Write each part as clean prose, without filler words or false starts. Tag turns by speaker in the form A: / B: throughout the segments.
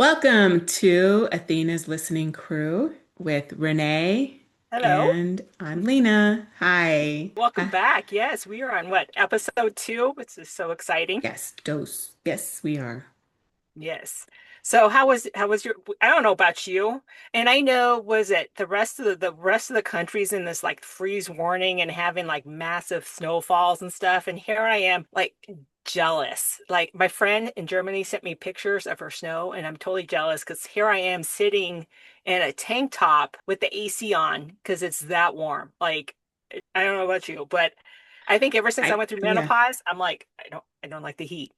A: Welcome to Athena's Listening Crew with Renee,
B: Hello.
A: and I'm Lena. Hi.
B: Welcome back. Yes, we are on what, episode two, which is so exciting.
A: Yes, dose. Yes, we are.
B: Yes. So how was your I don't know about you. And I know was it the rest of the country's in this like freeze warning and having like massive snowfalls and stuff. And here I am like jealous. Like my friend in Germany sent me pictures of her snow and I'm totally jealous because here I am sitting in a tank top with the AC on because it's that warm. Like I don't know about you, but I think ever since I went through
A: Yeah.
B: menopause, I'm like, I don't like the heat.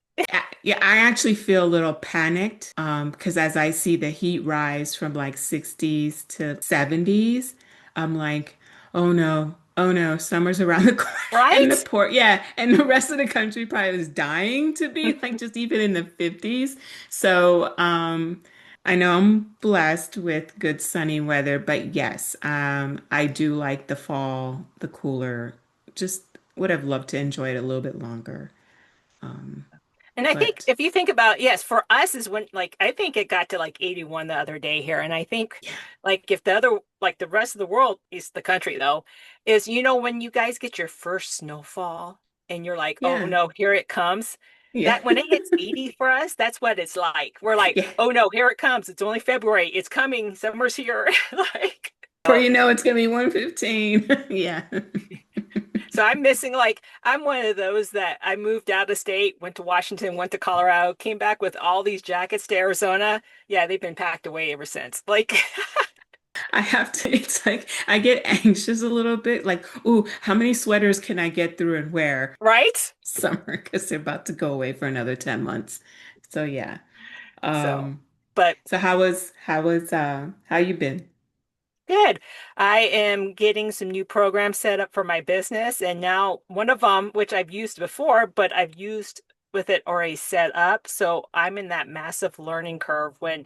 A: Yeah, I actually feel a little panicked because as I see the heat rise from like 60s to 70s, I'm like, oh no, summer's around the corner. And the
B: Right?
A: port, yeah, and the rest of the country probably is dying to be like just even in the 50s. So I know I'm blessed with good sunny weather, but yes, I do like the fall, the cooler, just would have loved to enjoy it a little bit longer. Um,
B: And I think
A: but
B: if you think about, yes, for us is when like I think it got to like 81 the other day here. And I think
A: yeah.
B: like if the rest of the world is the country though, is when you guys get your first snowfall and you're like, oh
A: Yeah.
B: no, here it comes.
A: Yeah.
B: That when it hits 80 for us, that's what it's like. We're like,
A: Yeah.
B: oh no, here it comes. It's only February. It's coming. Summer's here. Like,
A: Before you know it's gonna be 115. Yeah.
B: so I'm missing like I'm one of those that I moved out of state, went to Washington, went to Colorado, came back with all these jackets to Arizona. Yeah, they've been packed away ever since. Like,
A: I have to, it's like I get anxious a little bit, like, ooh, how many sweaters can I get through and wear
B: right?
A: summer? Because they're about to go away for another 10 months. So yeah.
B: So,
A: Um,
B: but
A: so how you been?
B: good. I am getting some new programs set up for my business, and now one of them, which I've used before, but I've used with it already set up. So I'm in that massive learning curve when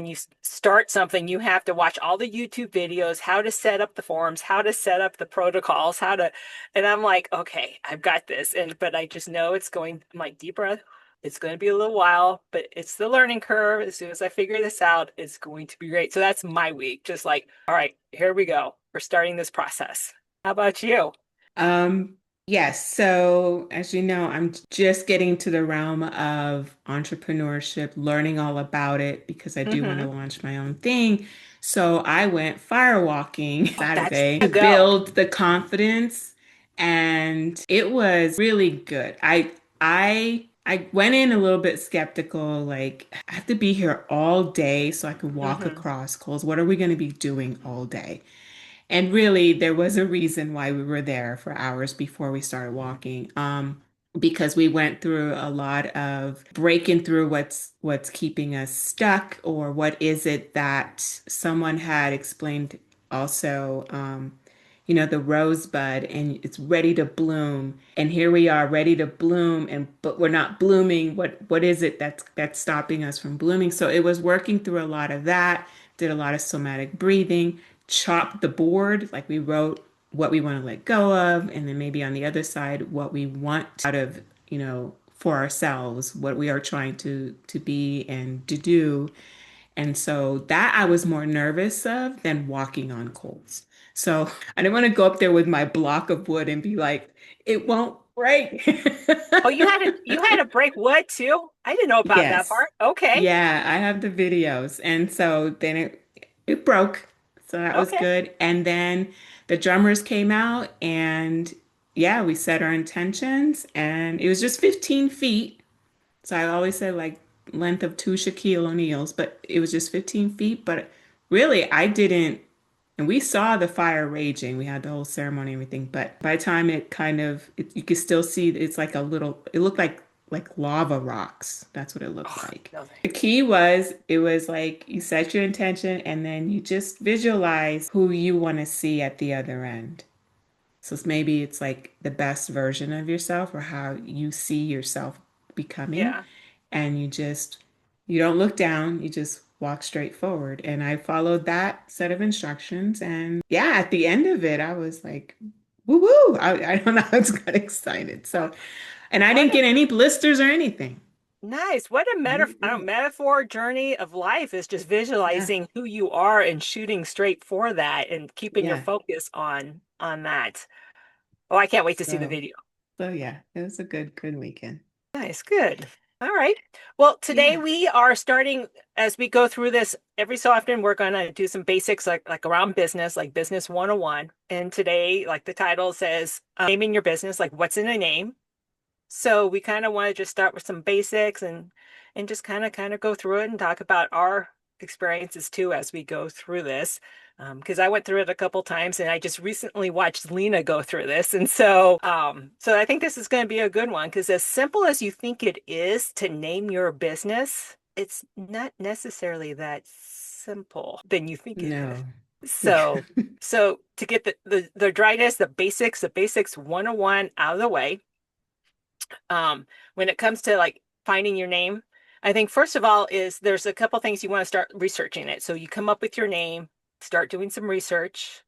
B: you start something, you have to watch all the YouTube videos, how to set up the forms, how to set up the protocols, and I'm like, okay, I've got this. And but I just know it's going, I'm like, deep breath. It's going to be a little while, but it's the learning curve. As soon as I figure this out, it's going to be great. So that's my week. Just like, all right, here we go. We're starting this process. How about you?
A: Um, yes. So as you know, I'm just getting to the realm of entrepreneurship, learning all about it because I do want to
B: Hmm.
A: launch my own thing. So I went firewalking
B: Oh, that's
A: Saturday
B: a
A: to
B: go.
A: build the confidence, and it was really good. I went in a little bit skeptical, like I have to be here all day so I can walk
B: Hmm.
A: across coals. What are we going to be doing all day? And really, there was a reason why we were there for hours before we started walking. Because we went through a lot of breaking through what's keeping us stuck, or what is it that someone had explained also, the rosebud and it's ready to bloom. And here we are ready to bloom, and but we're not blooming. What is it that's stopping us from blooming? So it was working through a lot of that, did a lot of somatic breathing, chopped the board, like we wrote what we want to let go of, and then maybe on the other side, what we want out of, for ourselves, what we are trying to be and to do. And so that I was more nervous of than walking on coals. So I didn't want to go up there with my block of wood and be like, it won't break.
B: Oh, you had to break wood too? I didn't know about that
A: Yes.
B: part. Okay.
A: Yeah, I have the videos. And so then it broke. So that was
B: Okay.
A: good. And then the drummers came out, and yeah, we set our intentions, and it was just 15 feet. So I always said like length of two Shaquille O'Neals, but it was just 15 feet. But really, I didn't, and we saw the fire raging. We had the whole ceremony and everything. But by the time it kind of, you could still see it's like a little, it looked like lava rocks. That's what it looked
B: Oh,
A: like.
B: no.
A: The key was it was like you set your intention and then you just visualize who you want to see at the other end. So maybe it's like the best version of yourself or how you see yourself becoming.
B: Yeah.
A: And you don't look down, you just walk straight forward. And I followed that set of instructions. And yeah, at the end of it, I was like, woo woo. I don't know, I just got excited. So, and I
B: Oh,
A: didn't
B: yeah.
A: get any blisters or anything.
B: Nice. What a
A: Very good.
B: metaphor journey of life is just
A: Yeah.
B: visualizing who you are and shooting straight for that and keeping your
A: Yeah.
B: focus on that. Oh, I can't wait to see the
A: So,
B: video.
A: so yeah, it was a good weekend.
B: Nice, good. All right. Well, today
A: Yeah.
B: we are starting as we go through this every so often we're going to do some basics like around business, like business 101. And today, like the title says, naming your business, like what's in a name. So we kind of want to just start with some basics and just kind of go through it and talk about our experiences too as we go through this. Because I went through it a couple times and I just recently watched Lina go through this. And so I think this is going to be a good one because as simple as you think it is to name your business, it's not necessarily that simple than you think it is.
A: No. Yeah.
B: So to get the dryness, the basics 101 out of the way, when it comes to like finding your name, I think first of all is there's a couple things you want to start researching it. So you come up with your name, start doing some research,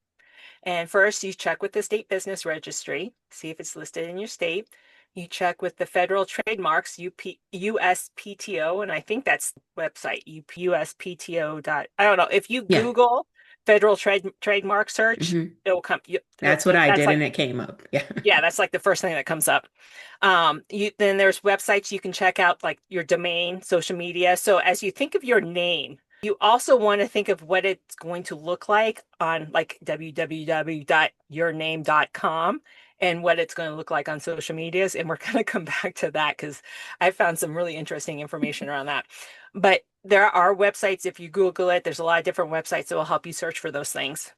B: and first you check with the state business registry, see if it's listed in your state. You check with the federal trademarks, USPTO, and I think that's the website, USPTO dot. I don't know. If you
A: Yeah.
B: Google federal trademark search,
A: Hmm.
B: it will come.
A: That's what I
B: That's
A: did,
B: like
A: and it came up. Yeah.
B: yeah, that's like the first thing that comes up. Then there's websites you can check out, like your domain, social media. So as you think of your name, you also want to think of what it's going to look like on like www.yourname.com and what it's going to look like on social medias. And we're going to come back to that because I found some really interesting information around that. But there are websites, if you Google it, there's a lot of different websites that will help you search for those things,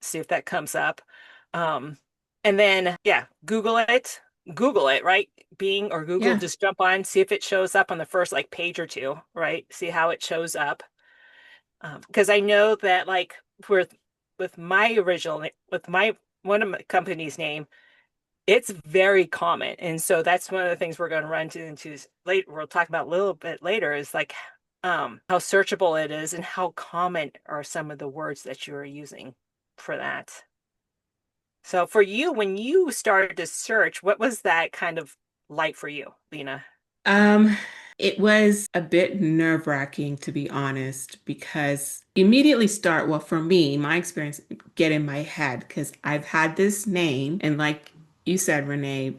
B: see if that comes up. Um, and then, yeah, Google it, right? Bing or Google,
A: Yeah.
B: just jump on, see if it shows up on the first like page or two, right? See how it shows up. Because I know that like with my original, with my one of my company's name, it's very common. And so that's one of the things we're going to run into later. We'll talk about a little bit later is like how searchable it is and how common are some of the words that you are using for that. So for you, when you started to search, what was that kind of like for you, Lina?
A: Um, it was a bit nerve-wracking to be honest, because immediately start, well, for me, my experience get in my head because I've had this name, and like you said, Renee,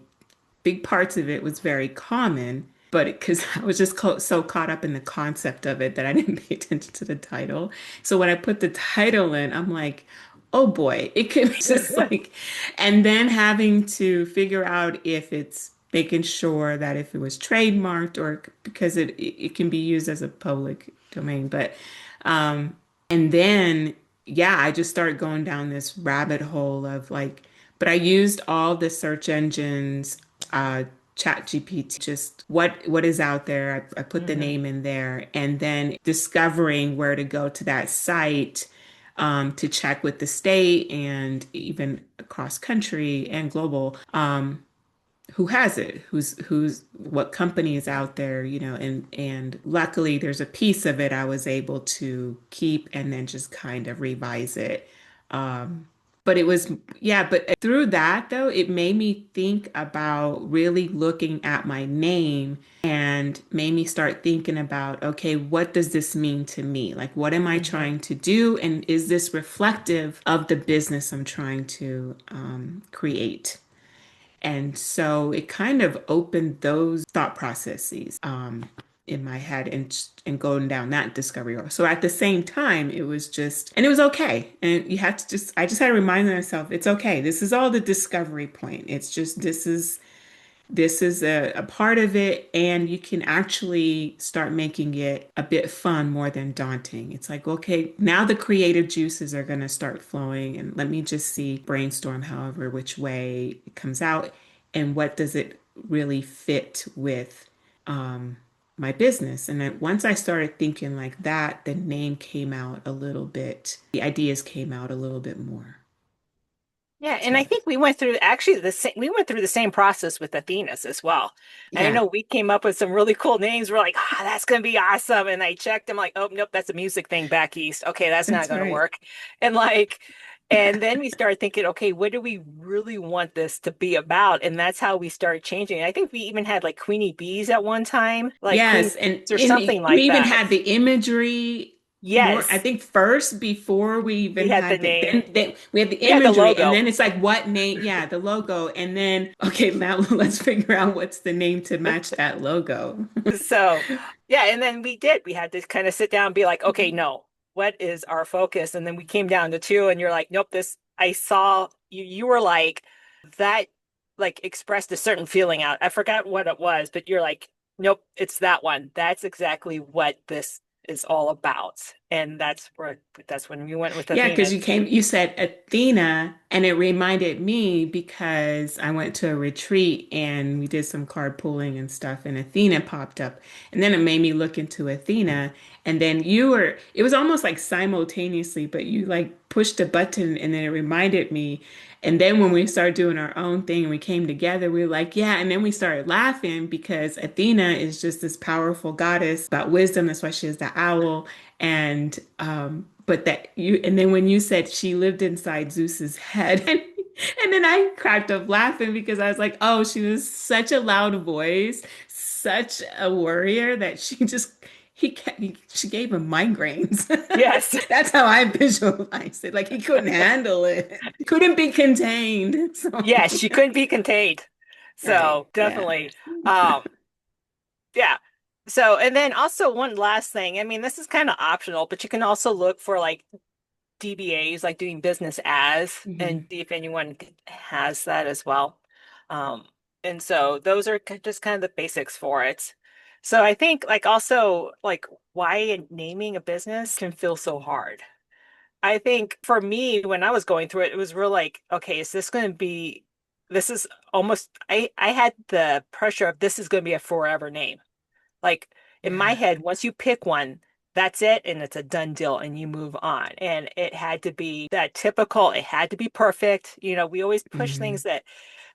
A: big parts of it was very common, but because I was just so caught up in the concept of it that I didn't pay attention to the title. So when I put the title in, I'm like, oh boy, it could be just like, and then having to figure out if it's making sure that if it was trademarked or because it can be used as a public domain, but um, and then yeah, I just started going down this rabbit hole of like, but I used all the search engines, chat GPT, just what is out there. I put the
B: Hmm.
A: name in there and then discovering where to go to that site, to check with the state and even across country and global, who has it, who's what company is out there, and luckily there's a piece of it I was able to keep and then just kind of revise it. But it was, yeah, but through that though, it made me think about really looking at my name and made me start thinking about, okay, what does this mean to me? Like, what am I
B: Hmm.
A: trying to do? And is this reflective of the business I'm trying to create? And so it kind of opened those thought processes in my head and going down that discovery road. So at the same time, it was just, and it was okay. And you have to just, I just had to remind myself, it's okay. This is all the discovery point. It's just, this is a part of it, and you can actually start making it a bit fun more than daunting. It's like, okay, now the creative juices are going to start flowing, and let me just see, brainstorm however which way it comes out, and what does it really fit with my business. And then once I started thinking like that, the name came out a little bit, the ideas came out a little bit more.
B: Yeah, and
A: So,
B: I think we went through actually we went through the same process with Athena's as well. And I
A: yeah,
B: know we came up with some really cool names. We're like, ah, that's gonna be awesome. And I checked, I'm like, oh nope, that's a music thing back east. Okay, that's not
A: that's
B: gonna
A: right.
B: work. And like And then we started thinking, okay, what do we really want this to be about? And that's how we started changing. I think we even had like Queenie Bees at one time, like Queen
A: Yes, and
B: Bees or something
A: we
B: like
A: even
B: that.
A: had the imagery more, I
B: Yes,
A: think first before we
B: we
A: even
B: had the
A: had the
B: name.
A: then we had the
B: We had the
A: imagery, and
B: logo.
A: then it's like what name? Yeah, the logo, and then okay, now let's figure out what's the name to match that logo.
B: So, yeah, and then we did. We had to kind of sit down and be like, okay, no, what is our focus? And then we came down to two, and you're like, nope, this, I saw you, you were like, that, like, expressed a certain feeling out. I forgot what it was, but you're like, nope, it's that one. That's exactly what this is all about. And that's when we went with
A: Yeah, because
B: Athena.
A: you said Athena, and it reminded me because I went to a retreat and we did some card pulling and stuff, and Athena popped up. And then it made me look into Athena. And then it was almost like simultaneously, but you like pushed a button and then it reminded me. And then when we started doing our own thing and we came together, we were like, yeah. And then we started laughing because Athena is just this powerful goddess about wisdom. That's why she is the owl. And but that you and then when you said she lived inside Zeus's head and then I cracked up laughing because I was like, oh, she was such a loud voice, such a warrior that she gave him migraines.
B: Yes.
A: That's how I visualized it. Like he couldn't handle it. Couldn't be contained. So
B: Yes, she couldn't be contained.
A: right.
B: So
A: Yeah.
B: definitely. Um, Yeah. So, and then also one last thing. I mean, this is kind of optional, but you can also look for like DBAs, like doing business as, and
A: Mhm.
B: see if anyone has that as well. Um, and so those are just kind of the basics for it. So I think like also like why naming a business can feel so hard. I think for me, when I was going through it, it was real like, okay, is this going to be, this is almost, I had the pressure of this is going to be a forever name. Like in my
A: Yeah.
B: head, once you pick one, that's it, and it's a done deal, and you move on. And it had to be that typical, it had to be perfect. You know, we always push things
A: Mhm.
B: that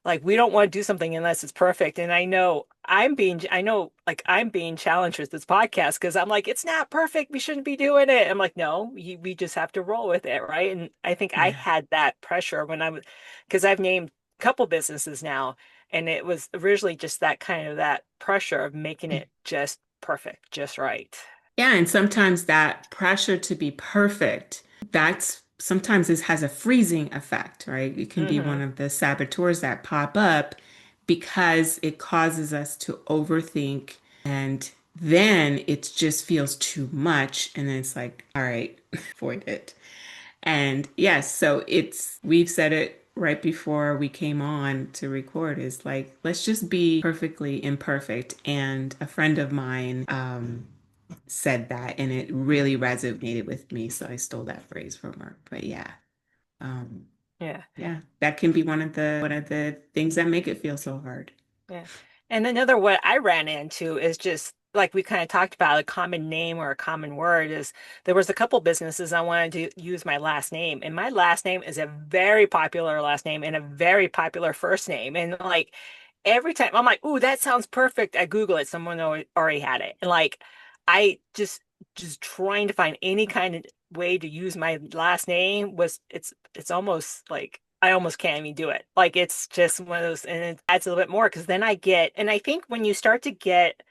B: like we don't want to do something unless it's perfect. And I know like I'm being challenged with this podcast because I'm like, it's not perfect. We shouldn't be doing it. I'm like, no, we just have to roll with it, right? And I think I
A: Yeah.
B: had that pressure when I was, because I've named a couple businesses now, and it was originally just that kind of that pressure of making it just perfect, just right.
A: Yeah, and sometimes that pressure to be perfect, that's sometimes this has a freezing effect, right? It can be one
B: Hmm.
A: of the saboteurs that pop up because it causes us to overthink and then it just feels too much and then it's like, all right, avoid it. And yes, so we've said it right before we came on to record is like, let's just be perfectly imperfect. And a friend of mine, said that and it really resonated with me. So I stole that phrase from her. But yeah, um,
B: Yeah.
A: yeah, that can be one of the things that make it feel so hard.
B: Yeah. And another what I ran into is just like we kind of talked about a common name or a common word is there was a couple businesses I wanted to use my last name. And my last name is a very popular last name and a very popular first name. And like every time I'm like, ooh, that sounds perfect. I Google it, someone already had it. And like I just trying to find any kind of way to use my last name was it's almost like I almost can't even do it. Like it's just one of those, and it adds a little bit more because then I get, and I think when you start to get,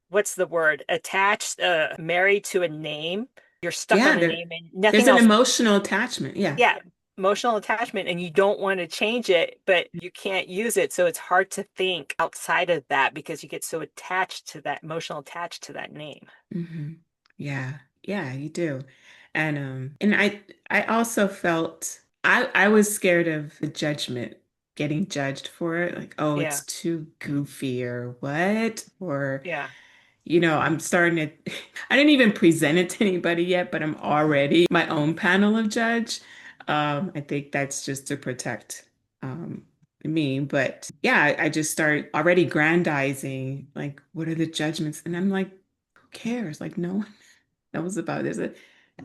B: what's the word, attached, married to a name, you're stuck on
A: Yeah,
B: a name and
A: there's
B: nothing
A: an
B: else.
A: emotional attachment. Yeah.
B: Yeah, emotional attachment, and you don't want to change it, but you can't use it. So it's hard to think outside of that because you get so attached to that, emotional attached to that name.
A: Hmm. Yeah. Yeah, you do. And I also felt I was scared of the judgment, getting judged for it, like, oh, it's
B: Yeah,
A: too goofy or what? Or
B: yeah,
A: I'm starting to, I didn't even present it to anybody yet, but I'm already my own panel of judge. I think that's just to protect me. But yeah, I just start already grandizing, like, what are the judgments? And I'm like, who cares? Like, no one knows about it. There's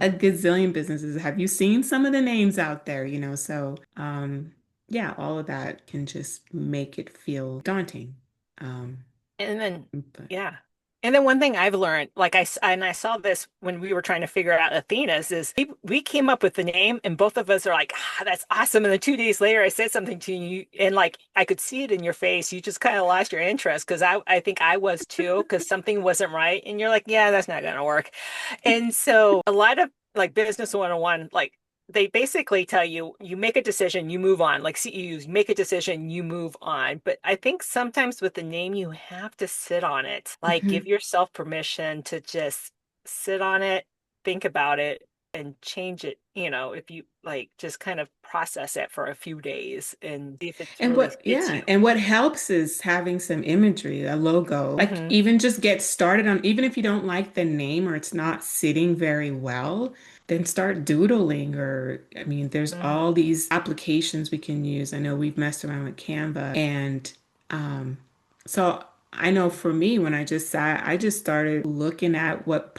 A: a gazillion businesses. Have you seen some of the names out there? So yeah, all of that can just make it feel daunting. Um,
B: and then
A: but
B: yeah. And then one thing I've learned, and I saw this when we were trying to figure out Athena's, is we came up with the name, and both of us are like, ah, that's awesome. And then 2 days later, I said something to you, and like I could see it in your face. You just kind of lost your interest because I think I was too, because something wasn't right, and you're like, yeah, that's not gonna work. And so a lot of like Business 101, like they basically tell you you make a decision, you move on. Like CEUs, make a decision, you move on. But I think sometimes with the name, you have to sit on it. Like give
A: Mhm.
B: yourself permission to just sit on it, think about it, and change it. If you like just kind of process it for a few days and see if it's
A: And
B: really
A: what,
B: fits
A: yeah,
B: you.
A: and what helps is having some imagery, a logo. Like
B: Hmm.
A: even just get started on, even if you don't like the name or it's not sitting very well, then start doodling. Or, I mean, there's
B: Hmm.
A: all these applications we can use. I know we've messed around with Canva, and um, so I know for me, when I just sat, I just started looking at what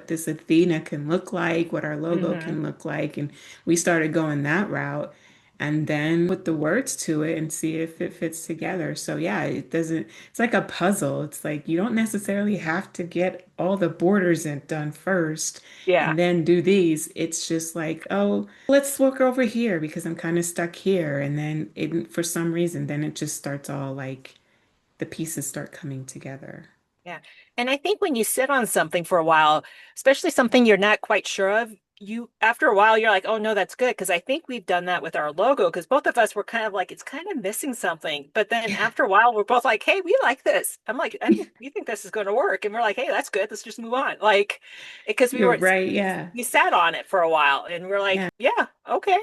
A: this Athena can look like, what our logo
B: Hmm.
A: can look like, and we started going that route and then put the words to it and see if it fits together. So yeah, it's like a puzzle. It's like you don't necessarily have to get all the borders in done first
B: Yeah.
A: and then do these. It's just like, oh, let's work over here because I'm kind of stuck here. And then for some reason, then it just starts all like the pieces start coming together.
B: Yeah. And I think when you sit on something for a while, especially something you're not quite sure of, after a while, you're like, oh, no, that's good. Because I think we've done that with our logo because both of us were kind of like, it's kind of missing something. But then
A: Yeah.
B: after a while, we're both like, hey, we like this. I'm like, we think this is going to work. And we're like, hey, that's good. Let's just move on. Like, because
A: You're right. Yeah.
B: we sat on it for a while and we're like,
A: Yeah.
B: yeah, okay.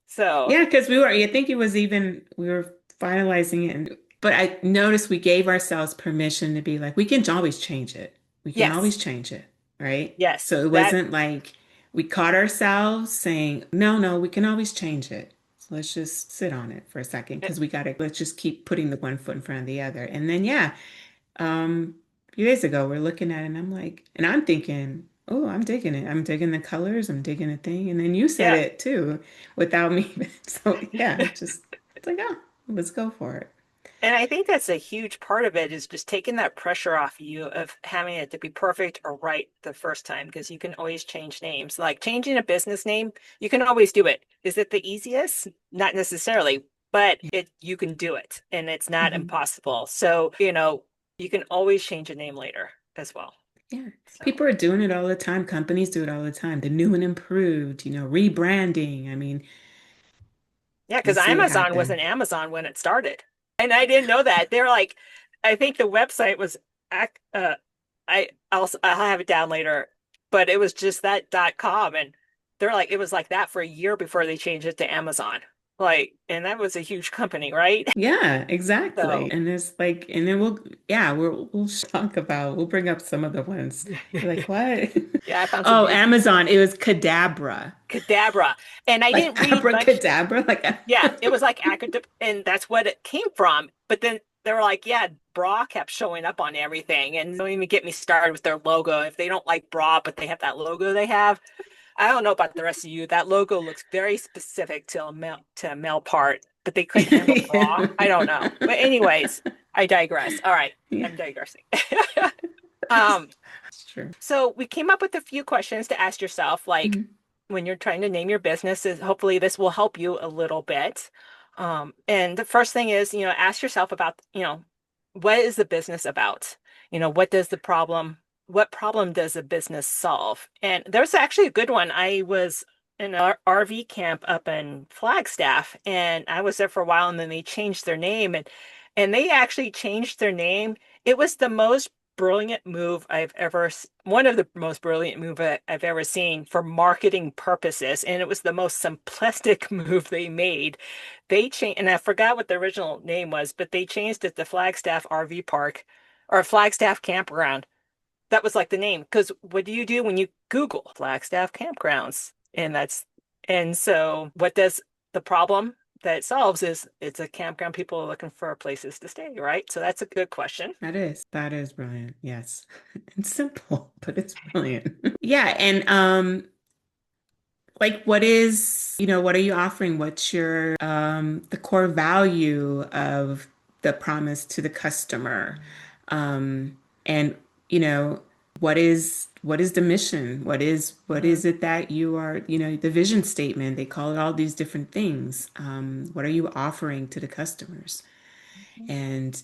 B: So,
A: Yeah, because I think it was even, we were finalizing it. But I noticed we gave ourselves permission to be like, we can always change it. We can
B: yes,
A: always change it. Right.
B: yes,
A: So it
B: that,
A: wasn't like we caught ourselves saying, no, no, we can always change it. So let's just sit on it for a second because let's just keep putting the one foot in front of the other. And then, yeah, a few days ago, we're looking at it and I'm thinking, oh, I'm digging it. I'm digging the colors. I'm digging the thing. And then you said
B: yeah.
A: it too without me. So yeah, it's like, oh, let's go for it.
B: And I think that's a huge part of it is just taking that pressure off you of having it to be perfect or right the first time because you can always change names. Like changing a business name, you can always do it. Is it the easiest? Not necessarily, but
A: Yeah.
B: it you can do it and it's not
A: Mhm.
B: impossible. So, you can always change a name later as well.
A: Yeah.
B: So,
A: People are doing it all the time. Companies do it all the time. The new and improved, rebranding. I mean,
B: yeah,
A: you
B: because
A: see it
B: Amazon
A: happen.
B: wasn't Amazon when it started. And I didn't know that. They're like, I think the website was, I'll have it down later, but it was just that .com. And they're like, it was like that for a year before they changed it to Amazon. Like, and that was a huge company, right?
A: Yeah, exactly.
B: So,
A: And it's like, and then we'll talk about, we'll bring up some of the ones. You're like, what?
B: yeah, I found some
A: Oh,
B: beautiful
A: Amazon. It was Cadabra.
B: Cadabra. And I
A: Like
B: didn't read much.
A: abracadabra.
B: Yeah, it was like academic, and that's what it came from. But then they were like, yeah, bra kept showing up on everything. And don't even get me started with their logo. If they don't like bra, but they have that logo they have, I don't know about the rest of you. That logo looks very specific to a male part, but they couldn't handle bra. I don't know. But anyways, I digress. All right,
A: Yeah,
B: I'm digressing. Um,
A: it's true.
B: so we came up with a few questions to ask yourself, like
A: Mhm.
B: when you're trying to name your business, is hopefully this will help you a little bit. And the first thing is, ask yourself about, what is the business about? What problem does the business solve? And there's actually a good one. I was in an RV camp up in Flagstaff, and I was there for a while, and then they changed their name, and they actually changed their name. It was the most brilliant move one of the most brilliant move I've ever seen for marketing purposes. And it was the most simplistic move they made. They changed, and I forgot what the original name was, but they changed it to Flagstaff RV Park or Flagstaff Campground. That was like the name. Because what do you do when you Google Flagstaff campgrounds? And so what does the problem that it solves is it's a campground people are looking for places to stay, right? So that's a good question.
A: That is brilliant. Yes. It's simple, but it's brilliant. Yeah, and like what are you offering? What's your the core value of the promise to the customer? And you know, what is the mission?
B: Hmm.
A: What is it that you are, the vision statement, they call it all these different things. What are you offering to the customers? And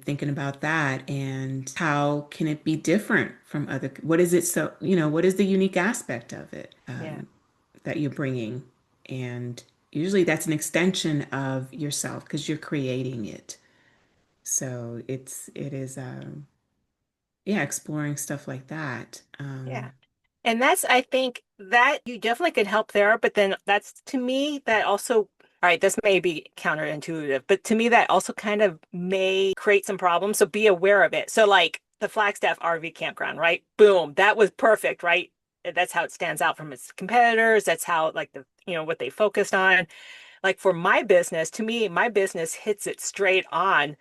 A: thinking about that and how can it be different from other, what is it, so, what is the unique aspect of it
B: Yeah.
A: that you're bringing? And usually that's an extension of yourself because you're creating it. So it is yeah, exploring stuff like that.
B: Yeah. And that's, I think that you definitely could help there, but then that's to me that also, all right, this may be counterintuitive, but to me that also kind of may create some problems. So be aware of it. So like the Flagstaff RV campground, right? Boom, that was perfect, right? That's how it stands out from its competitors. That's how like what they focused on. Like for my business, to me, my business hits it straight on.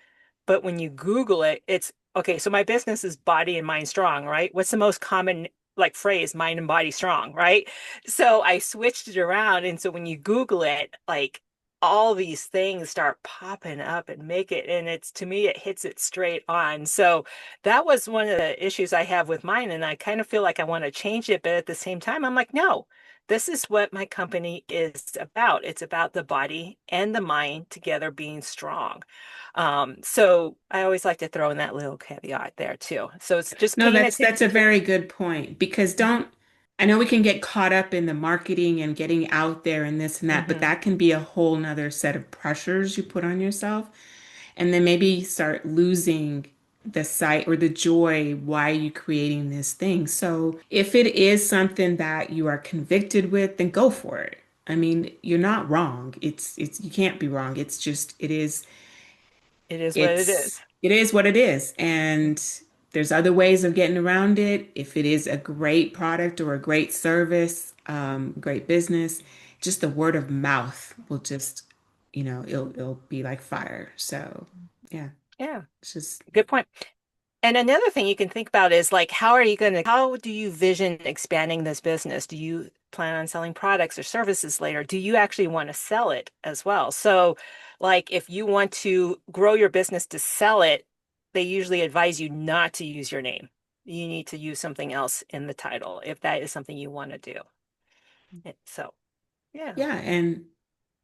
B: But when you Google it, it's okay. So my business is body and mind strong, right? What's the most common like phrase? Mind and body strong, right? So I switched it around. And so when you Google it, like all these things start popping up and make it, and it's to me, it hits it straight on. So that was one of the issues I have with mine. And I kind of feel like I want to change it, but at the same time, I'm like, no, this is what my company is about. It's about the body and the mind together being strong. So I always like to throw in that little caveat there too. So it's just
A: No,
B: paying
A: that's a
B: attention.
A: very good point because don't I know we can get caught up in the marketing and getting out there and this and that, but
B: Hmm.
A: that can be a whole nother set of pressures you put on yourself. And then maybe start losing the sight or the joy why you creating this thing. So if it is something that you are convicted with, then go for it. I mean, you're not wrong. It's you can't be wrong. It's just
B: It is what it is.
A: it is what it is. And there's other ways of getting around it. If it is a great product or a great service, great business, just the word of mouth will just, it'll be like fire. So yeah,
B: Yeah,
A: it's just
B: good point. And another thing you can think about is like, how do you vision expanding this business? Do you plan on selling products or services later? Do you actually want to sell it as well? So, like, if you want to grow your business to sell it, they usually advise you not to use your name. You need to use something else in the title if that is something you want to do. So, yeah.
A: yeah,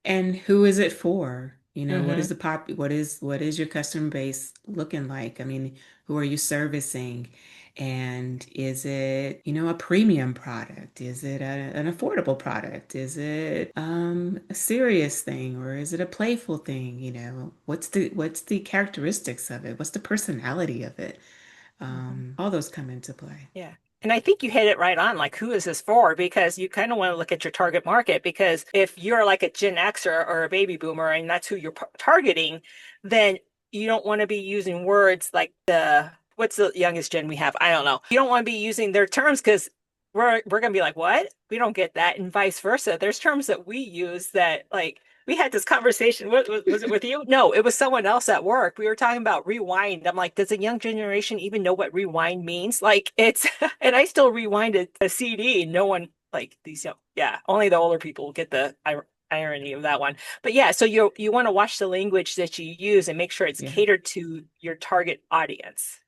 A: and who is it for? What is
B: Hmm.
A: the what is your customer base looking like? I mean, who are you servicing? And is it, a premium product? Is it an affordable product? Is it a serious thing or is it a playful thing? What's the characteristics of it? What's the personality of it? All those come into play.
B: Yeah. And I think you hit it right on. Like, who is this for? Because you kind of want to look at your target market. Because if you're like a Gen Xer or a baby boomer and that's who you're targeting, then you don't want to be using words like what's the youngest gen we have? I don't know. You don't want to be using their terms because we're gonna be like, what? We don't get that, and vice versa. There's terms that we use that like we had this conversation. Was it with you? No, it was someone else at work. We were talking about rewind. I'm like, does a young generation even know what rewind means? Like it's, and I still rewinded a CD. No one like these young, yeah, only the older people get the irony of that one. But yeah, so you want to watch the language that you use and make sure it's
A: Yeah,
B: catered to your target audience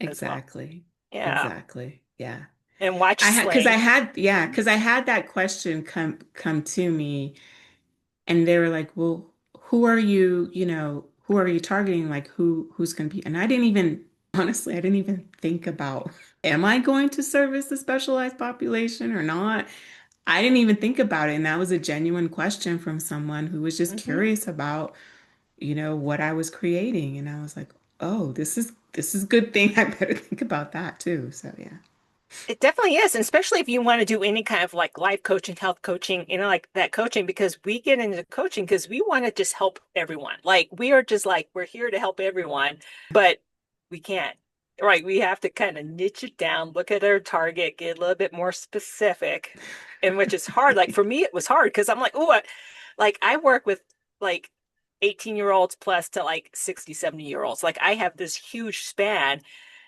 B: as well.
A: exactly.
B: Yeah,
A: Exactly. Yeah.
B: and watch
A: I had because I
B: slang.
A: had yeah, because I had that question come to me and they were like, "Well, who are you targeting? Like who's going to be?" And I didn't even honestly, I didn't even think about am I going to service the specialized population or not? I didn't even think about it, and that was a genuine question from someone who was just
B: Hmm.
A: curious about, what I was creating, and I was like, "Oh, this is a good thing. I better think about that too." So, yeah.
B: It definitely is, and especially if you want to do any kind of like life coaching, health coaching, like that coaching, because we get into coaching because we want to just help everyone. Like we are just like, we're here to help everyone, but we can't. Right. We have to kind of niche it down, look at our target, get a little bit more specific, and which is hard. Like for me, it was hard because I'm like, oh, like I work with like 18-year-olds plus to like 60, 70-year-olds. Like I have this huge span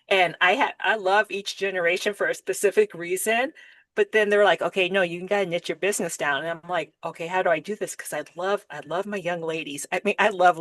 B: and I love each generation for a specific reason. But then they're like, okay, no, you gotta niche your business down. And I'm like, okay, how do I do this? Because I love my young ladies. I mean, I love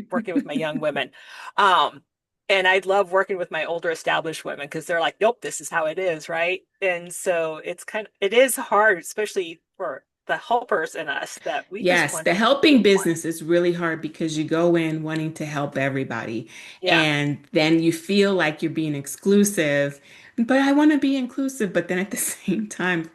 B: working with my young women. Um, And I love working with my older established women because they're like, nope, this is how it is, right? And so it is hard, especially for the helpers in us that we just
A: Yes,
B: want
A: the
B: to
A: helping
B: be one.
A: business is really hard because you go in wanting to help everybody,
B: Yeah.
A: and then you feel like you're being exclusive. But I want to be inclusive, but then at the same time,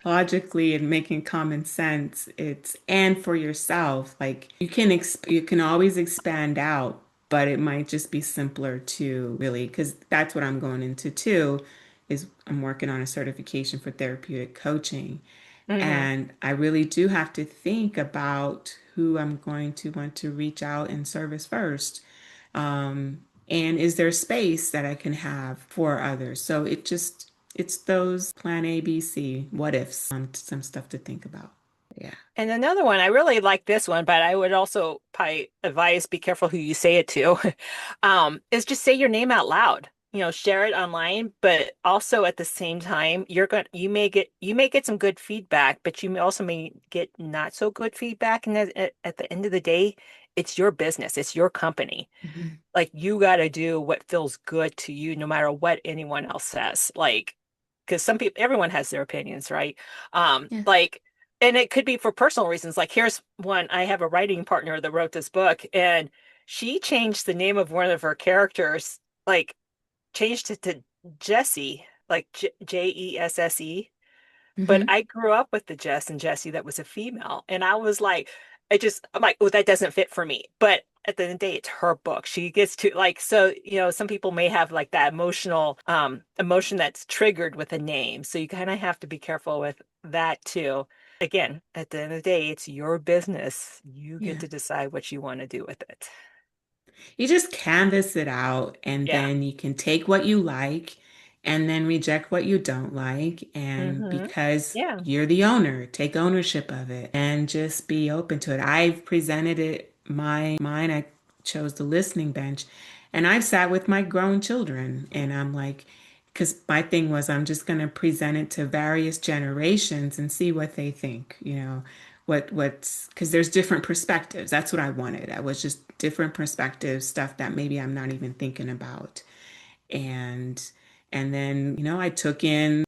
A: logically and making common sense, it's and for yourself, like you can always expand out, but it might just be simpler to really, because that's what I'm going into too, is I'm working on a certification for therapeutic coaching.
B: Hmm.
A: And I really do have to think about who I'm going to want to reach out and service first. And is there space that I can have for others? So it's those plan A, B, C, what ifs, some stuff to think about. Yeah.
B: And another one, I really like this one, but I would also probably advise be careful who you say it to. Is just say your name out loud. Share it online, but also at the same time, you may get some good feedback, but also may get not so good feedback. And at the end of the day, it's your business, it's your company.
A: Mhm.
B: Like you got to do what feels good to you, no matter what anyone else says. Like, because everyone has their opinions, right?
A: Yeah.
B: Like, and it could be for personal reasons. Like, here's one. I have a writing partner that wrote this book, and she changed the name of one of her characters, like, changed it to Jessie, like Jesse. But
A: Hmm.
B: I grew up with the Jess and Jessie that was a female. And I was like, I'm like, oh, that doesn't fit for me. But at the end of the day, it's her book. She gets to like, so, some people may have like that emotion that's triggered with a name. So you kind of have to be careful with that too. Again, at the end of the day, it's your business. You get
A: Yeah.
B: to decide what you want to do with it.
A: You just canvas it out, and
B: Yeah.
A: then you can take what you like and then reject what you don't like. And
B: Mm-hmm.
A: because
B: Yeah.
A: you're the owner, take ownership of it and just be open to it. I've presented it mine. I chose the listening bench, and I've sat with my grown children, and I'm like, because my thing was I'm just going to present it to various generations and see what they think, what's because there's different perspectives. That's what I wanted. I was just different perspectives, stuff that maybe I'm not even thinking about. And and then, I took in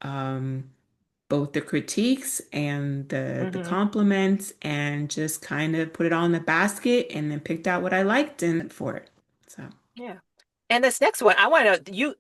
A: both the critiques and the
B: Mm-hmm.
A: compliments and just kind of put it all in the basket and then picked out what I liked and for it. So
B: Yeah. And this next one, I want to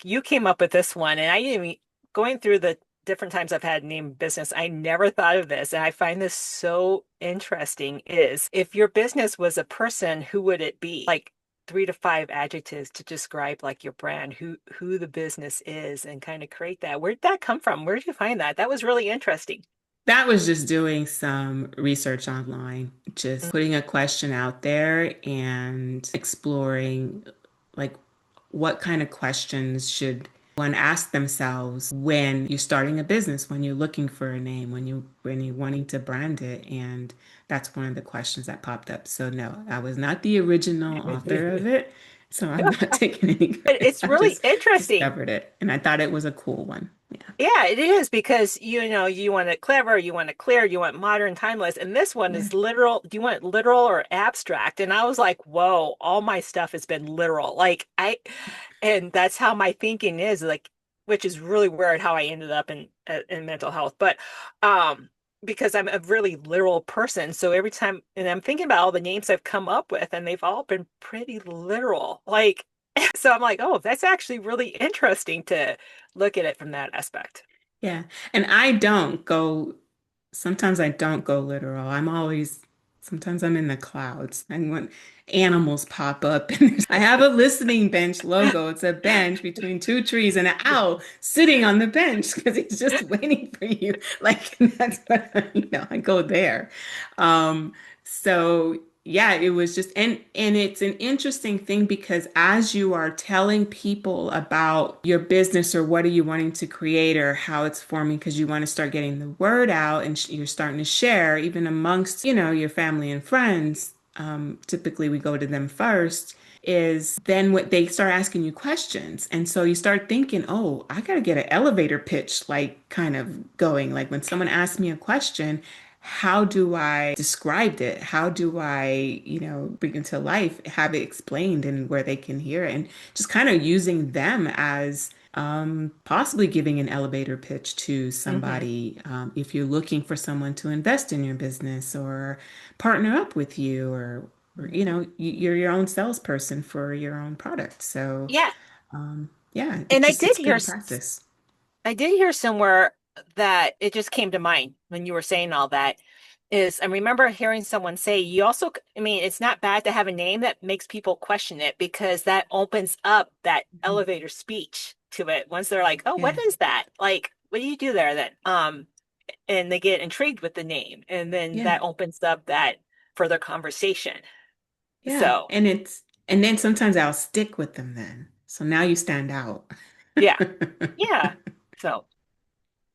B: you came up with this one, and I didn't even going through the different times I've had name business, I never thought of this, and I find this so interesting. Is if your business was a person, who would it be? Like 3 to 5 adjectives to describe like your brand, who the business is, and kind of create that. Where'd that come from? Where did you find that? That was really interesting.
A: that was just doing some research online, just putting a question out there and exploring like what kind of questions should one ask themselves when you're starting a business, when you're looking for a name, when you're wanting to brand it. And that's one of the questions that popped up. So no, I was not the original author of it. So I'm not taking any
B: But
A: credit.
B: it's
A: I
B: really
A: just
B: interesting.
A: discovered it and I thought it was a cool one. Yeah.
B: Yeah, it is because you want it clever, you want it clear, you want modern, timeless, and this one
A: Yeah.
B: is literal. Do you want literal or abstract? And I was like, whoa, all my stuff has been literal. And that's how my thinking is, like, which is really weird how I ended up in mental health. But because I'm a really literal person, so every time, and I'm thinking about all the names I've come up with, and they've all been pretty literal. Like, so I'm like, oh, that's actually really interesting to look at it from that aspect.
A: Yeah. And sometimes I don't go literal. Sometimes I'm in the clouds. And when animals pop up, and I have a listening bench logo. It's a bench between two trees and an owl sitting on the bench because he's just waiting for you. Like, that's what I go there. So yeah, it was just, and it's an interesting thing because as you are telling people about your business or what are you wanting to create or how it's forming, because you want to start getting the word out and you're starting to share even amongst, your family and friends. Typically we go to them first, is then what they start asking you questions. And so you start thinking, oh, I got to get an elevator pitch, like kind of going. Like when someone asks me a question, how do I describe it? How do I, bring it to life, have it explained and where they can hear it, and just kind of using them as possibly giving an elevator pitch to
B: Hmm.
A: somebody if you're looking for someone to invest in your business or partner up with you, or you're your own salesperson for your own product. So,
B: Yeah.
A: yeah,
B: And
A: it's good practice.
B: I did hear somewhere that it just came to mind when you were saying all that is I remember hearing someone say you also, I mean, it's not bad to have a name that makes people question it because that opens up that
A: Mhm.
B: elevator speech to it. Once they're like, "Oh, what
A: Yeah,
B: is that? Like, what do you do there then?" And they get intrigued with the name, and then
A: yeah,
B: that opens up that further conversation.
A: yeah.
B: So,
A: And then sometimes I'll stick with them then. So now you stand out.
B: yeah. Yeah. So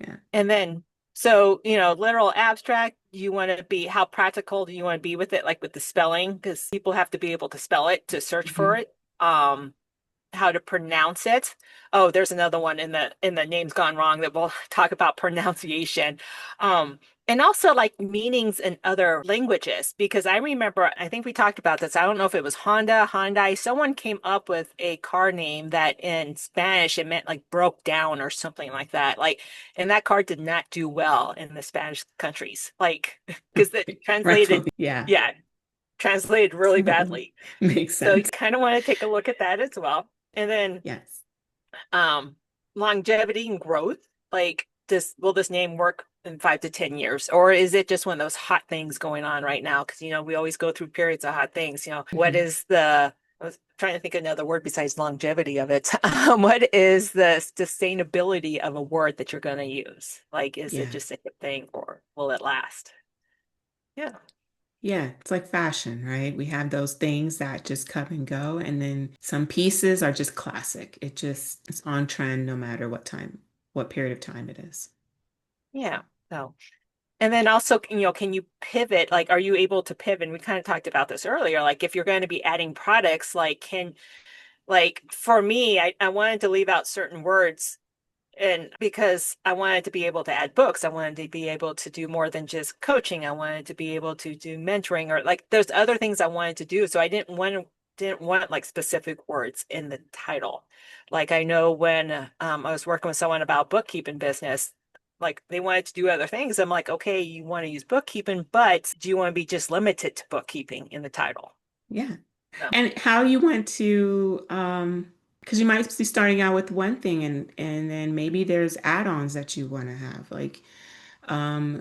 A: Yeah.
B: And then, so, literal abstract, you want to be, how practical do you want to be with it? Like with the spelling, because people have to be able to spell it to search for
A: Mhm.
B: it. How to pronounce it. Oh, there's another one in the name's gone wrong that we'll talk about pronunciation. Um, and also like meanings in other languages, because I remember, I think we talked about this. I don't know if it was Honda, Hyundai. Someone came up with a car name that in Spanish it meant like broke down or something like that. Like, and that car did not do well in the Spanish countries, like because it translated,
A: Rightfully. Yeah.
B: yeah, translated really badly.
A: Makes
B: So you
A: sense.
B: kind of want to take a look at that as well. And then
A: Yes.
B: um longevity and growth. Like will this name work in 5 to 10 years? Or is it just one of those hot things going on right now? Because we always go through periods of hot things. What
A: Mhm.
B: is the I was trying to think of another word besides longevity of it. What is the sustainability of a word that you're going to use? Like, is it
A: Yeah.
B: just a hip thing or will it last? Yeah.
A: Yeah. It's like fashion, right? We have those things that just come and go, and then some pieces are just classic. It's on trend no matter what time, what period of time it is.
B: Yeah. So and then also, can you pivot? Like, are you able to pivot? And we kind of talked about this earlier. Like, if you're going to be adding products, like for me, I wanted to leave out certain words and because I wanted to be able to add books, I wanted to be able to do more than just coaching. I wanted to be able to do mentoring or like there's other things I wanted to do. So I didn't want like specific words in the title. Like I know when I was working with someone about bookkeeping business, like they wanted to do other things. I'm like, okay, you want to use bookkeeping, but do you want to be just limited to bookkeeping in the title?
A: Yeah.
B: No.
A: And how you want to, because you might be starting out with one thing, and then maybe there's add-ons that you want to have. Like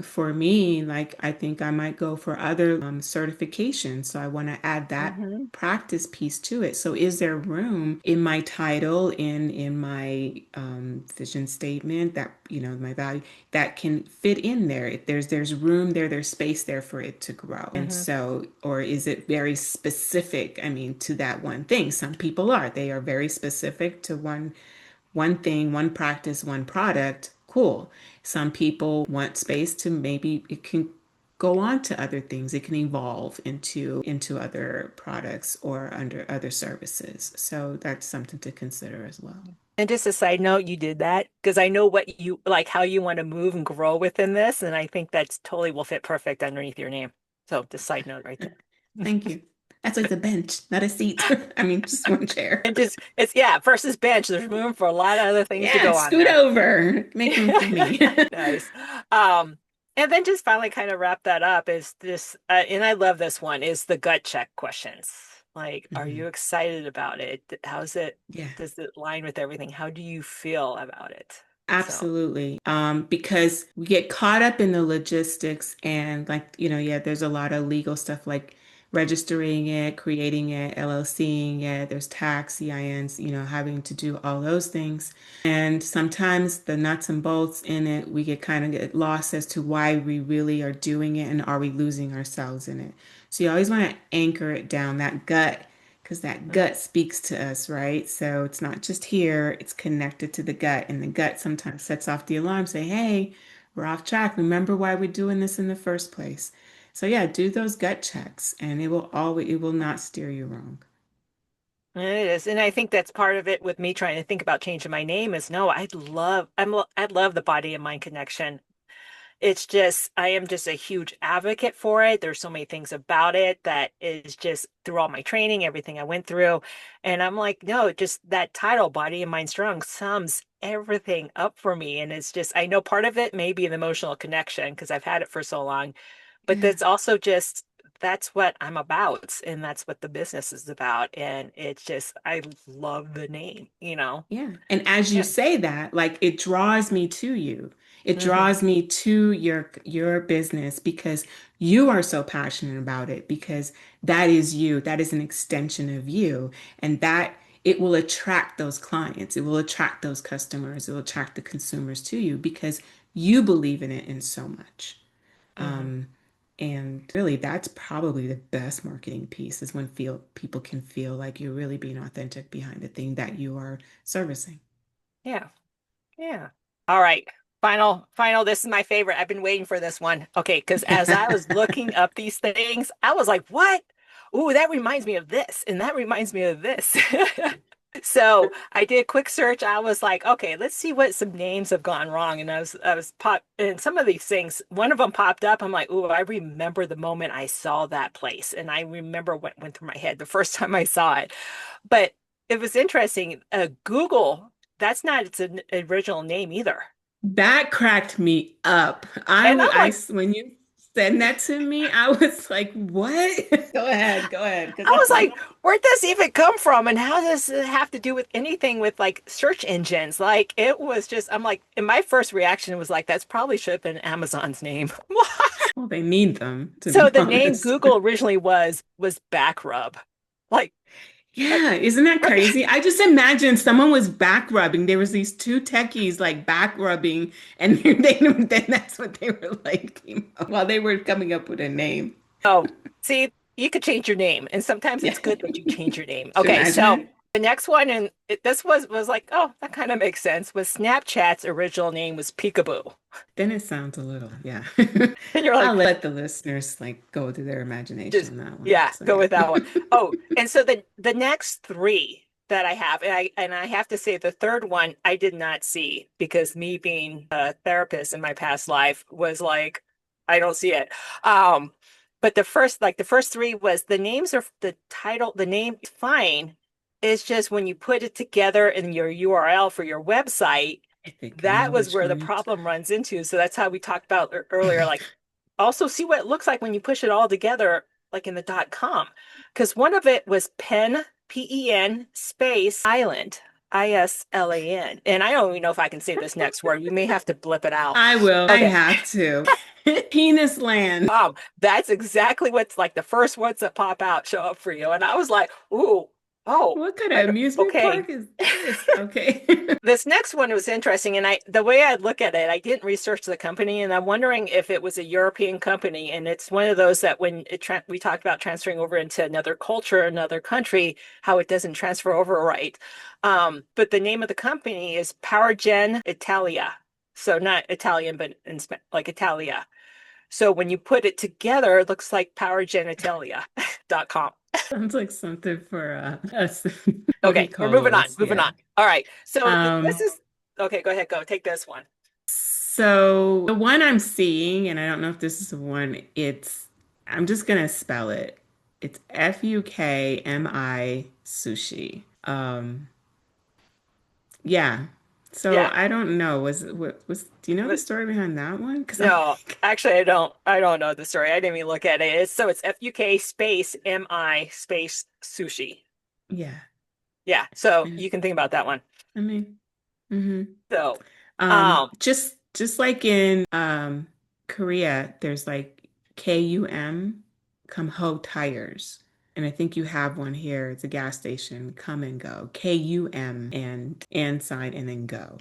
A: for me, like I think I might go for other certifications. So I want to add that
B: Mm-hmm.
A: practice piece to it. So is there room in my title, in my vision statement, that my value that can fit in there? If there's room there, there's space there for it to grow. And
B: Mm-hmm.
A: so, or is it very specific? I mean, to that one thing. Some people they are very specific to one thing, one practice, one product. Cool. Some people want space to maybe it can go on to other things. It can evolve into other products or under other services. So that's something to consider as well.
B: And just a side note, you did that because I know what you like, how you want to move and grow within this. And I think that's totally will fit perfect underneath your name. So just side note right there.
A: Thank you. That's like a bench, not a seat. I mean, just one chair.
B: And just, it's, yeah, versus bench, there's room for a lot of other things to
A: Yeah,
B: go on
A: scoot
B: there.
A: over. Make room for me.
B: Nice. Um, and then just finally kind of wrap that up is this, and I love this one, is the gut check questions. Like, are you
A: Mhm.
B: excited about it? How's it,
A: Yeah.
B: does it line with everything? How do you feel about it? So,
A: Absolutely. Because we get caught up in the logistics and like, yeah, there's a lot of legal stuff like registering it, creating it, LLCing it, there's tax, CINs, having to do all those things. And sometimes the nuts and bolts in it, we get lost as to why we really are doing it and are we losing ourselves in it. So you always want to anchor it down, that gut, because that
B: mm,
A: gut speaks to us, right? So it's not just here, it's connected to the gut. And the gut sometimes sets off the alarm, say, hey, we're off track. Remember why we're doing this in the first place. So yeah, do those gut checks and it will not steer you wrong.
B: it is. And I think that's part of it with me trying to think about changing my name is no, I love the body and mind connection. It's just, I am just a huge advocate for it. There's so many things about it that is just through all my training, everything I went through. And I'm like, no, just that title, Body and Mind Strong, sums everything up for me. And it's just, I know part of it may be an emotional connection because I've had it for so long, but
A: Yeah.
B: that's also just, that's what I'm about. And that's what the business is about. And it's just, I love the name, you know?
A: Yeah. And as you
B: Yeah.
A: say that, like it draws me to you. It
B: Hmm.
A: draws me to your business because you are so passionate about it because that is you. That is an extension of you. And that it will attract those clients. It will attract those customers. It will attract the consumers to you because you believe in it in so much.
B: Hmm.
A: Um, and really, that's probably the best marketing piece is when people can feel like you're really being authentic behind the thing that you are servicing.
B: Yeah. Yeah. All right. Final. This is my favorite. I've been waiting for this one. Okay, because as I was looking up these things, I was like, what? Ooh, that reminds me of this, and that reminds me of this. So I did a quick search. I was like, okay, let's see what some names have gone wrong. And I was pop and some of these things, one of them popped up. I'm like, ooh, I remember the moment I saw that place. And I remember what went through my head the first time I saw it. But it was interesting. Google, that's not its original name either.
A: That cracked me up.
B: And I'm like,
A: When you said that to me, I was like, what? Go ahead, because
B: I
A: I'm
B: was like,
A: like,
B: where'd this even come from? And how does it have to do with anything with like search engines? Like it was just, I'm like, and my first reaction was like, that's probably should have been Amazon's name.
A: well, they need them, to
B: So
A: be
B: the name
A: honest.
B: Google originally was back rub. Like, uh,
A: Yeah, isn't that
B: right.
A: crazy? I just imagine someone was back rubbing. There was these two techies like back rubbing, and then that's what they were like while they were coming up with a name.
B: Oh, see, you could change your name, and sometimes
A: Yeah.
B: it's good that you change your name.
A: Just
B: Okay,
A: imagine
B: so
A: it.
B: the next one, and this was like, oh, that kind of makes sense. Was Snapchat's original name was Peekaboo,
A: Then it sounds a little, yeah.
B: and you're like,
A: I'll let the listeners like go to their imagination
B: just
A: on that one.
B: yeah,
A: So
B: go
A: yeah.
B: with that one. Oh, and so the next three that I have, and I have to say the third one I did not see because me being a therapist in my past life was like, I don't see it. Um, but the first three was the names are the title, the name is fine. It's just when you put it together in your URL for your website,
A: I think I
B: that
A: know
B: was
A: which
B: where the
A: one you're
B: problem runs into. So that's how we talked about earlier, like also see what it looks like when you push it all together, like in the .com. Because one of it was pen, space, island, ISLAN. And I don't even know if I can say this next word. We may have to blip it out.
A: I will. I
B: Okay.
A: have to. Penis land.
B: That's exactly what's like the first words that pop out show up for you. And I was like, ooh, oh,
A: What kind
B: I
A: of
B: don't,
A: amusement
B: okay.
A: park is this? Okay.
B: This next one was interesting, and the way I look at it, I didn't research the company, and I'm wondering if it was a European company, and it's one of those that when we talked about transferring over into another culture, another country, how it doesn't transfer over right. But the name of the company is PowerGen Italia, so not Italian, but like Italia. So when you put it together, it looks like PowerGenitalia.com.
A: Sounds like something for us. What we
B: Okay, we're
A: call
B: moving on,
A: us.
B: moving
A: Yeah.
B: on. All right, so this
A: Um,
B: is okay. Go ahead, go take this one.
A: so the one I'm seeing, and I don't know if this is the one, I'm just gonna spell it. It's Fukmi sushi. Yeah. So
B: Yeah.
A: I don't know. Do you know the story behind that one? Because I'm
B: No,
A: like,
B: actually, I don't know the story. I didn't even look at it. So it's FUK space MI space sushi.
A: yeah.
B: Yeah. So
A: Yeah.
B: you can think about that one.
A: I mean, hmm
B: So, um,
A: just like in Korea, there's like KUM, come ho tires. And I think you have one here. It's a gas station, come and go. KUM and sign and then go.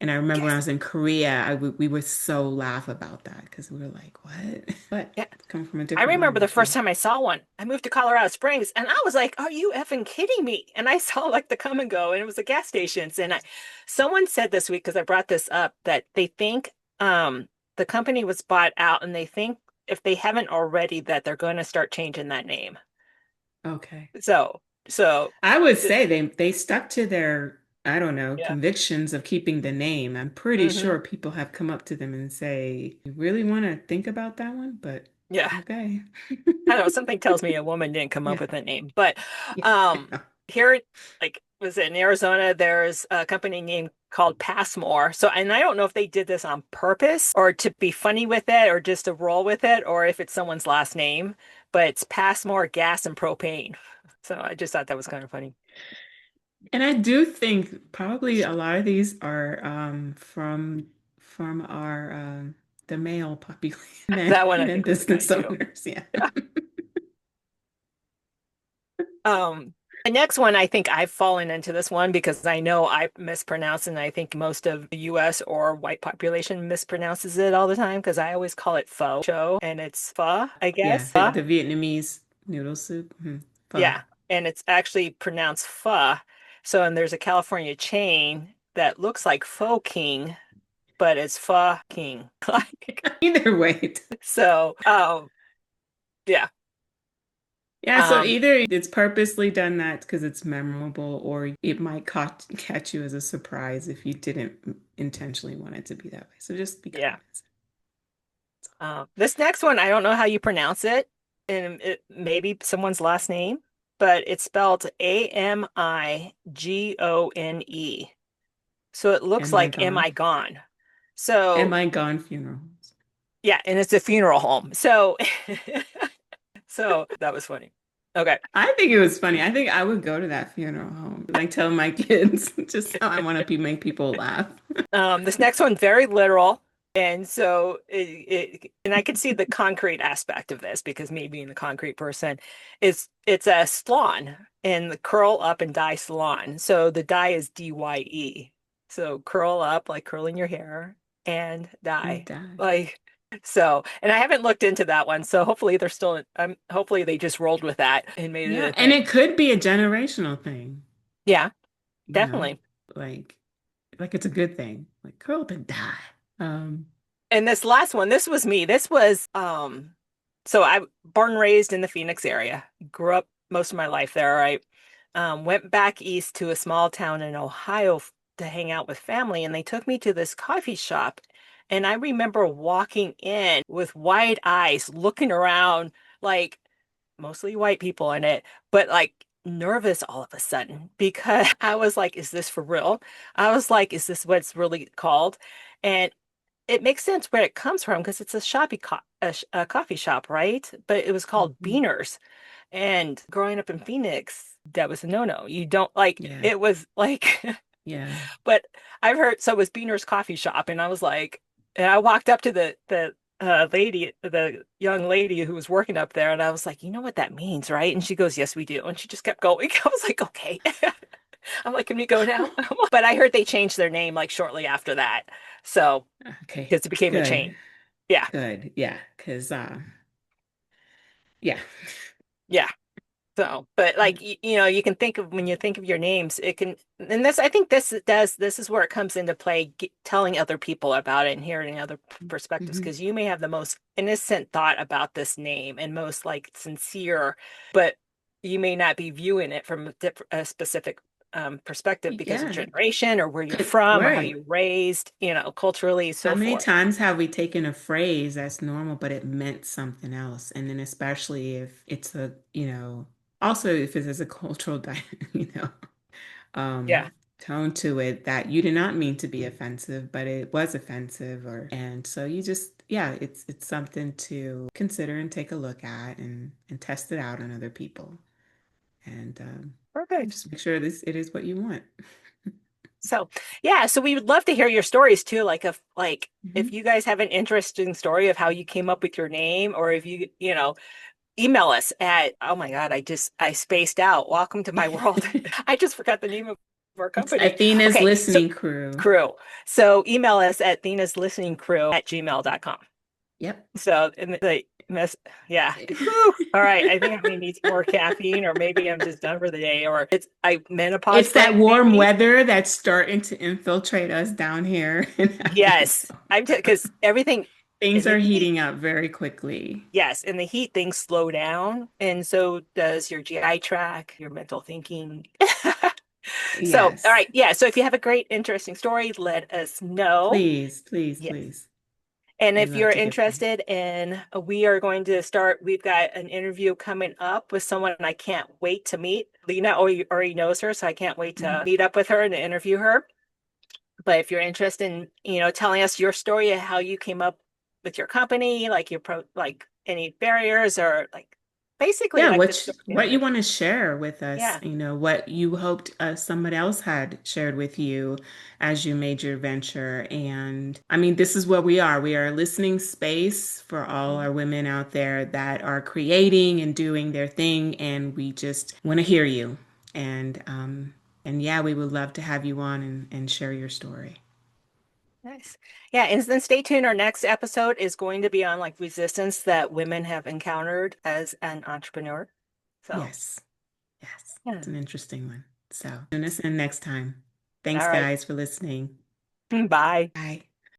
A: And I remember when I
B: yes.
A: was in Korea, we would so laugh about that because we were like, what? But
B: Yeah.
A: it's coming from a
B: I
A: different
B: remember the
A: language,
B: first
A: yeah.
B: time I saw one. I moved to Colorado Springs and I was like, are you effing kidding me? And I saw like the come and go and it was the gas stations. And someone said this week, because I brought this up, that they think the company was bought out and they think if they haven't already that they're going to start changing that name.
A: Okay.
B: So, so
A: I would
B: just,
A: say they stuck to their I don't know,
B: Yeah.
A: convictions of keeping the name. I'm pretty
B: Hmm.
A: sure people have come up to them and say, "You really want to think about that one?" But
B: Yeah.
A: okay.
B: I don't know. Something tells me a woman didn't come up
A: Yeah.
B: with a name. But
A: Yeah.
B: um here, like, was it in Arizona, there's a company name called Passmore. So, and I don't know if they did this on purpose or to be funny with it or just to roll with it or if it's someone's last name, but it's Passmore Gas and Propane. So I just thought that was kind of funny.
A: And I do think probably a lot of these are from our the male population,
B: That one I
A: men
B: think was funny
A: business
B: too.
A: owners. Yeah.
B: Um, the next one, I think I've fallen into this one because I know I mispronounce and I think most of the US or white population mispronounces it all the time because I always call it pho show and it's pho, I
A: Yeah,
B: guess.
A: the,
B: Pho?
A: the Vietnamese noodle soup. Pho.
B: Yeah, and it's actually pronounced pho. So, and there's a California chain that looks like Pho King, but it's Pho King. Like,
A: Either way.
B: so, yeah.
A: Yeah, so
B: Um,
A: either it's purposely done that because it's memorable, or it might catch you as a surprise if you didn't intentionally want it to be that way. So just be
B: yeah.
A: cognizant.
B: This next one, I don't know how you pronounce it, and it maybe someone's last name, but it's spelled Amigone. So it looks
A: Am I
B: like Am
A: gone?
B: I Gone?
A: Am
B: So
A: I gone funerals?
B: yeah, and it's a funeral home. So so that was funny. Okay.
A: I think it was funny. I think I would go to that funeral home, like tell my kids just how I want to make people laugh.
B: This next one, very literal. And so and I can see the concrete aspect of this because me being the concrete person is it's a salon and the curl up and dye salon. So the dye is DYE. So curl up like curling your hair and
A: And
B: dye.
A: die.
B: Like so, and I haven't looked into that one. So hopefully they're still hopefully they just rolled with that and made it
A: Yeah,
B: a
A: and
B: thing.
A: it could be a generational thing,
B: Yeah,
A: you know,
B: definitely.
A: like like it's a good thing. Like curl up and die. Um,
B: And this last one, this was me. This was so I born and raised in the Phoenix area. Grew up most of my life there, right? Went back east to a small town in Ohio to hang out with family, and they took me to this coffee shop. And I remember walking in with wide eyes, looking around, like mostly white people in it, but like nervous all of a sudden because I was like, is this for real? I was like, is this what it's really called? And it makes sense where it comes from because it's a a coffee shop, right? But it was called
A: mhm.
B: Beaners. And growing up in Phoenix, that was a no-no. You don't like
A: Yeah,
B: it was like
A: yeah.
B: but I've heard so it was Beaner's coffee shop and I was like and I walked up to the lady, the young lady who was working up there and I was like, "You know what that means, right?" And she goes, "Yes, we do." And she just kept going. I was like, "Okay." I'm like, "Can we go now?" But I heard they changed their name like shortly after that. So,
A: Okay,
B: because it became a
A: good,
B: chain. Yeah.
A: good. Yeah, because yeah,
B: Yeah. So, but like you know, you can think of when you think of your names, it can, and this I think this is where it comes into play, telling other people about it and hearing other perspectives,
A: hmm
B: because you may have the most innocent thought about this name and most like sincere, but you may not be viewing it from a specific perspective because of
A: yeah.
B: generation or where you're from or how
A: Right.
B: you're raised, you know, culturally,
A: How
B: so
A: many
B: forth.
A: times have we taken a phrase that's normal, but it meant something else? And then especially if it's a, also if it has a cultural, you know,
B: Yeah,
A: tone to it that you did not mean to be offensive, but it was offensive, and so you just, yeah, it's something to consider and take a look at and test it out on other people, and yeah,
B: perfect.
A: just make sure it is what you want.
B: So, yeah, so we would love to hear your stories too. Like if
A: Mhm.
B: you guys have an interesting story of how you came up with your name, or if you know, email us at, oh my God, I spaced out. Welcome to my world. I just forgot the name of our
A: It's
B: company.
A: Athena's
B: Okay, so
A: listening crew.
B: crew. So email us at athenaslisteningcrew@gmail.com.
A: Yep.
B: So in the mess, yeah. Whew. All right. I think I may need some more caffeine, or maybe I'm just done for the day, or it's I menopause
A: It's that
B: brain,
A: warm
B: maybe.
A: weather that's starting to infiltrate us down here.
B: Yes, I'm because everything
A: Things
B: in the
A: are
B: heat.
A: heating up very quickly.
B: Yes, in the heat, things slow down, and so does your GI tract, your mental thinking. So, all
A: Yes.
B: right. Yeah. So if you have a great, interesting story, let us know.
A: Please, please,
B: Yes.
A: please.
B: And
A: We
B: if
A: love
B: you're
A: to hear from you.
B: interested in, we are going to start, we've got an interview coming up with someone I can't wait to meet. Lina already knows her, so I can't wait
A: Mhm.
B: to meet up with her and to interview her. But if you're interested in, telling us your story of how you came up with your company, like like any barriers or like basically
A: Yeah,
B: like the story
A: what
B: behind
A: you
B: it.
A: want to share with us,
B: Yeah.
A: what you hoped somebody else had shared with you as you made your venture. And I mean, this is what we are. We are a listening space for all
B: Mhm.
A: our women out there that are creating and doing their thing, and we just want to hear you. And and yeah, we would love to have you on and share your story.
B: Nice. Yeah, and then stay tuned. Our next episode is going to be on like resistance that women have encountered as an entrepreneur. So,
A: Yes, yes,
B: yeah.
A: it's an interesting one. So, tune us in next time. Thanks,
B: All right.
A: guys, for listening.
B: Bye.
A: Bye.